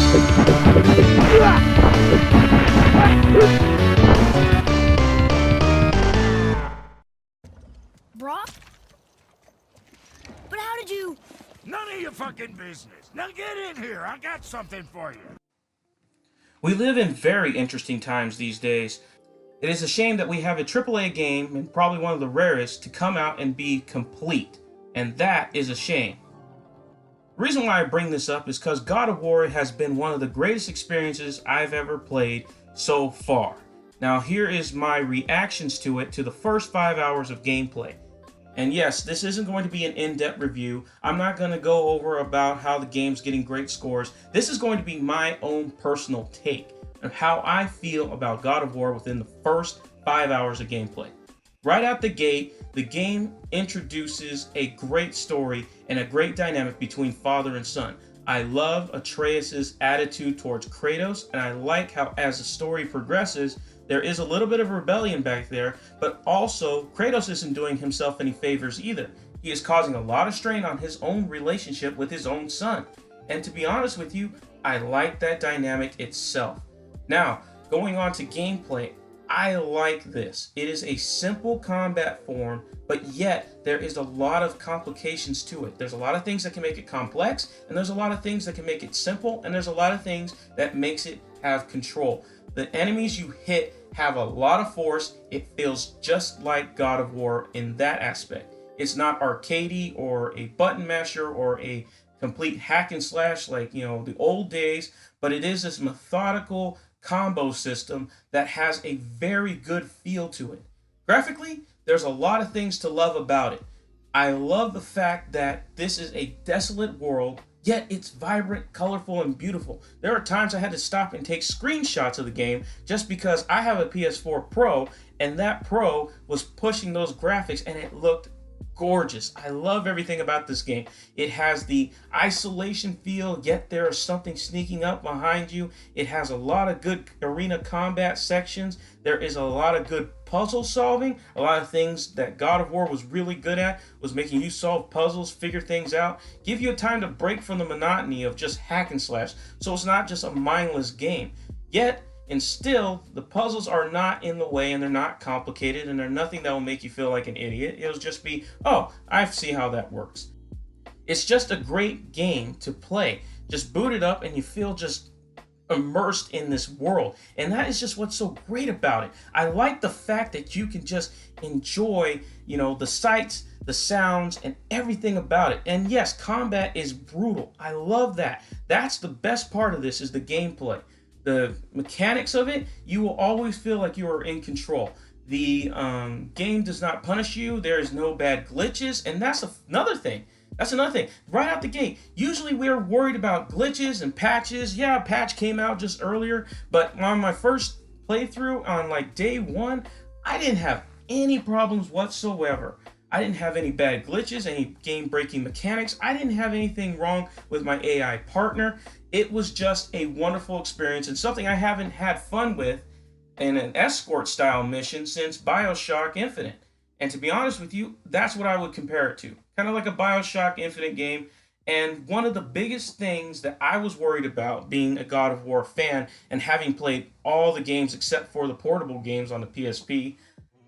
Brock? But how did you... None of your fucking business. Now get in here. I got something for you. We live in very interesting times these days. It is a shame that we have a AAA game, and probably one of the rarest, to come out and be complete. And that is a shame. The reason why I bring this up is because God of War has been one of the greatest experiences I've ever played so far. Now here is my reactions to it to the first 5 hours of gameplay. And yes, this isn't going to be an in-depth review. I'm not going to go over about how the game's getting great scores. This is going to be my own personal take of how I feel about God of War within the first 5 hours of gameplay. Right out the gate, the game introduces a great story and a great dynamic between father and son. I love Atreus' attitude towards Kratos, and I like how as the story progresses, there is a little bit of rebellion back there, but also Kratos isn't doing himself any favors either. He is causing a lot of strain on his own relationship with his own son. And to be honest with you, I like that dynamic itself. Now, going on to gameplay, I like this. It is a simple combat form, but yet there is a lot of complications to it. There's a lot of things that can make it complex, and there's a lot of things that can make it simple, and there's a lot of things that makes it have control. The enemies you hit have a lot of force. It feels just like God of War in that aspect. It's not arcadey or a button masher or a complete hack and slash like, the old days, but it is this methodical combo system that has a very good feel to it. Graphically, there's a lot of things to love about it. I love the fact that this is a desolate world, yet it's vibrant, colorful, and beautiful. There are times I had to stop and take screenshots of the game just because I have a PS4 Pro, and that Pro was pushing those graphics, and it looked gorgeous. I love everything about this game. It has the isolation feel, yet there is something sneaking up behind you. It has a lot of good arena combat sections. There is a lot of good puzzle solving. A lot of things that God of War was really good at was making you solve puzzles, figure things out, give you a time to break from the monotony of just hack and slash, so it's not just a mindless game. Yet, and still, the puzzles are not in the way, and they're not complicated, and they're nothing that will make you feel like an idiot. It'll just be, oh, I see how that works. It's just a great game to play. Just boot it up and you feel just immersed in this world. And that is just what's so great about it. I like the fact that you can just enjoy, the sights, the sounds, and everything about it. And yes, combat is brutal. I love that. That's the best part of this, is the gameplay. The mechanics of it, you will always feel like you are in control. The game does not punish you. There is no bad glitches, and that's another thing. Right out the gate, usually we're worried about glitches and patches. Yeah, a patch came out just earlier, but on my first playthrough on like day one, I didn't have any problems whatsoever. I didn't have any bad glitches, any game-breaking mechanics. I didn't have anything wrong with my AI partner. It was just a wonderful experience and something I haven't had fun with in an escort-style mission since BioShock Infinite. And to be honest with you, that's what I would compare it to. Kind of like a BioShock Infinite game. And one of the biggest things that I was worried about, being a God of War fan and having played all the games except for the portable games on the PSP,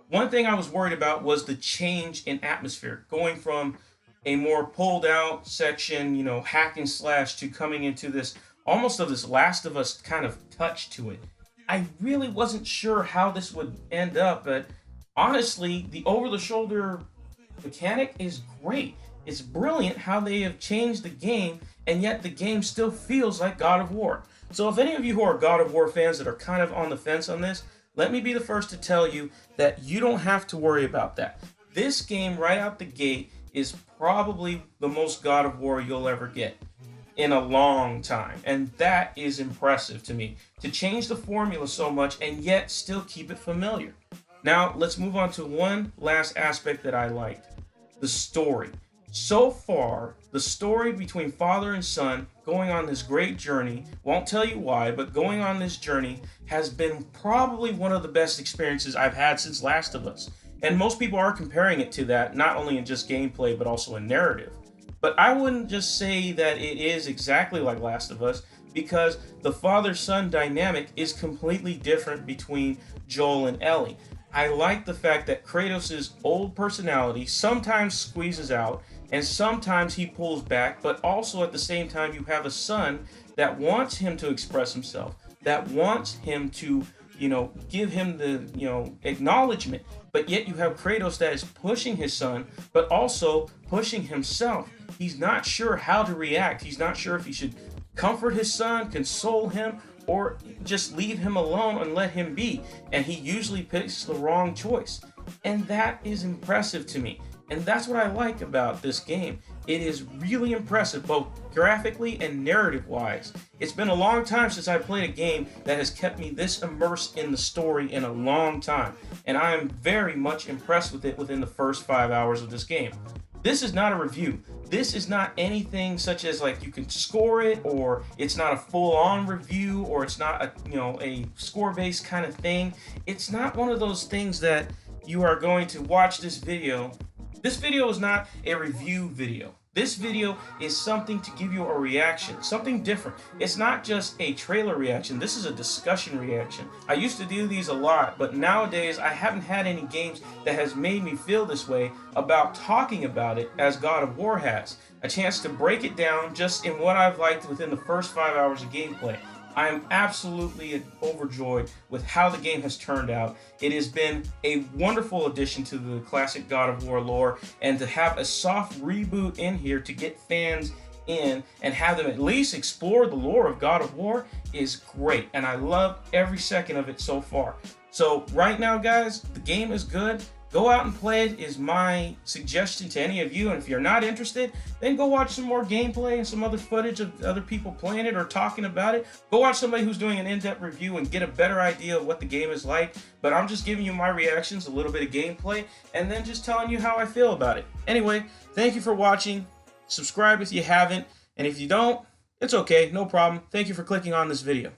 one thing I was worried about was the change in atmosphere, going from a more pulled out section, hack and slash, to coming into this almost of this Last of Us kind of touch to it. I really wasn't sure how this would end up, but honestly, the over-the-shoulder mechanic is great. It's brilliant how they have changed the game, and yet the game still feels like God of War. So if any of you who are God of War fans that are kind of on the fence on this, let me be the first to tell you that you don't have to worry about that. This game right out the gate is probably the most God of War you'll ever get in a long time. And that is impressive to me, to change the formula so much and yet still keep it familiar. Now, let's move on to one last aspect that I liked. The story. So far, the story between father and son going on this great journey, won't tell you why, but going on this journey has been probably one of the best experiences I've had since Last of Us. And most people are comparing it to that, not only in just gameplay, but also in narrative. But I wouldn't just say that it is exactly like Last of Us, because the father-son dynamic is completely different between Joel and Ellie. I like the fact that Kratos' old personality sometimes squeezes out and sometimes he pulls back, but also at the same time you have a son that wants him to express himself, that wants him to, give him the, acknowledgement, but yet you have Kratos that is pushing his son, but also pushing himself. He's not sure how to react. He's not sure if he should comfort his son, console him, or just leave him alone and let him be. And he usually picks the wrong choice. And that is impressive to me. And that's what I like about this game. It is really impressive, both graphically and narrative-wise. It's been a long time since I played a game that has kept me this immersed in the story in a long time. And I am very much impressed with it within the first 5 hours of this game. This is not a review. This is not anything such as like you can score it, or it's not a full-on review, or it's not a score-based kind of thing. It's not one of those things that you are going to watch this video. This video is not a review video. This video is something to give you a reaction, something different. It's not just a trailer reaction. This is a discussion reaction. I used to do these a lot, but nowadays I haven't had any games that has made me feel this way about talking about it as God of War has. A chance to break it down just in what I've liked within the first 5 hours of gameplay. I am absolutely overjoyed with how the game has turned out. It has been a wonderful addition to the classic God of War lore, and to have a soft reboot in here to get fans in and have them at least explore the lore of God of War is great, and I love every second of it so far. So right now, guys, the game is good. Go out and play it is my suggestion to any of you. And if you're not interested, then go watch some more gameplay and some other footage of other people playing it or talking about it. Go watch somebody who's doing an in-depth review and get a better idea of what the game is like. But I'm just giving you my reactions, a little bit of gameplay, and then just telling you how I feel about it. Anyway, thank you for watching. Subscribe if you haven't. And if you don't, it's okay, no problem. Thank you for clicking on this video.